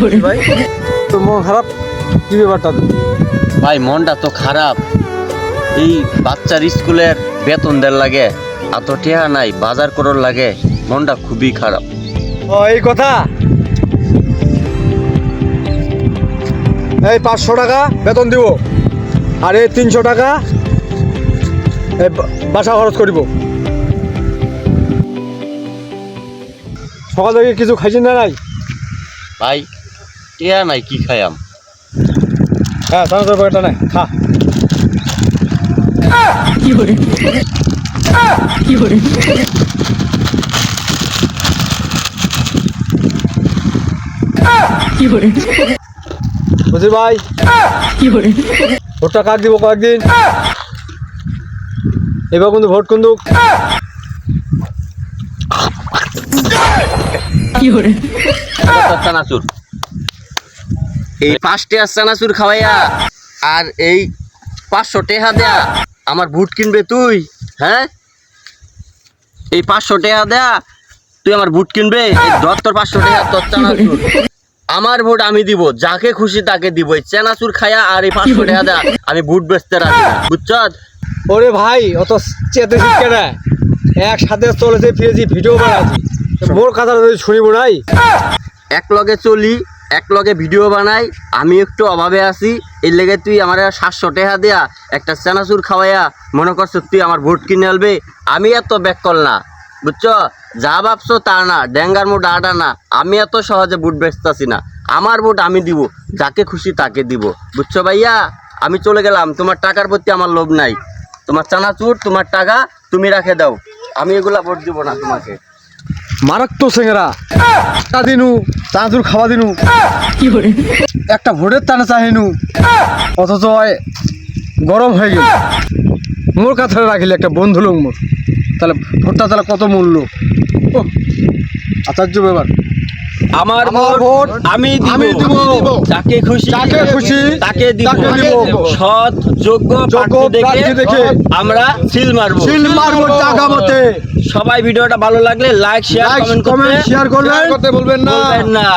ভাই তো মন খারাপ কি ব্যাপারটা? ভাই মনটা তো খারাপ। এই বাচ্চার স্কুলের বেতন দেওয়ার লাগে, এত টেহা নাই, বাজার করার লাগে, মনটা খুবই খারাপ। ও এই কথা। এই 500 টাকা বেতন দিব, আর এই 300 টাকা এই বাসা খরচ করিব। সকাল থেকে কিছু খাইছেন না? নাই ভাই টেহা নাই, কি খাইয়াম? হ্যাঁ চানাচুর প্যাকেটটা নাই, খা। বুঝলি ভাই, ভোটটা কাক দিব কয়েকদিন, এবার কিন্তু ভোট কিন্তু চানাচুর, এই 5 টাকা চানাচুর খাওয়াইয়া আর এই 500 টাকা দেয়া আমার ভোট কিনবে তুই? হ্যাঁ, এই 500 টাকা দেয়া তুই আমার ভোট কিনবে? এই ধর তোর 500 টাকা, তোর চানাচুর। আমার ভোট আমি দিব, যাকে খুশি তাকে দিব। এই চানাচুর খায়া আর এই 500 টাকা দেয়া আমি ভোট বেচতে রাজি না, বুঝছ? ওরে ভাই অত চেতে শিখে না, একসাথে চলেছে ফিরেছি, ভিডিও বানাচ্ছি, মোর কথা শুনিব নাই। এক লগে চলি, এক লগে ভিডিও বানাই, আমি একটু অভাবে আছি, এই লেগে তুই আমার 700 টাকা দেয়া একটা চানাচুর খাওয়াইয়া মনে করছো তুই আমার ভোট কিনে আনবে? আমি এত ব্যাক কল না, বুঝছো? যা ভাবছো তা না, ড্যাঙ্গার মুড আটা না, আমি এত সহজে ভোট বেচতেছি না। আমার ভোট আমি দিব, যাকে খুশি তাকে দিব, বুঝছো ভাইয়া? আমি চলে গেলাম, তোমার টাকার প্রতি আমার লোভ নাই। তোমার চানাচুর, তোমার টাকা তুমি রাখে দাও, আমি এগুলা ভোট দিব না তোমাকে। মারাত্মক সেঙ্গেরা তা দিনু, চানাচুর খাওয়া দিনু, একটা ভোটের টানা চাহিনু, অথচ গরম হয়ে গেল। মোর কথা রাখিলে একটা বন্ধু লোক মোর, তাহলে ভোটটা তাহলে কত মূল্য। ওহ, আচার্য ব্যাপার। আমার ভোট আমি দিব, যাকে খুশি তাকে দিব। সৎ যোগ্য প্রার্থী দেখে আমরা সিল মারবো জায়গা মতে। সবাই ভিডিওটা ভালো লাগলে লাইক শেয়ার কমেন্ট করতে করতে বলবেন না।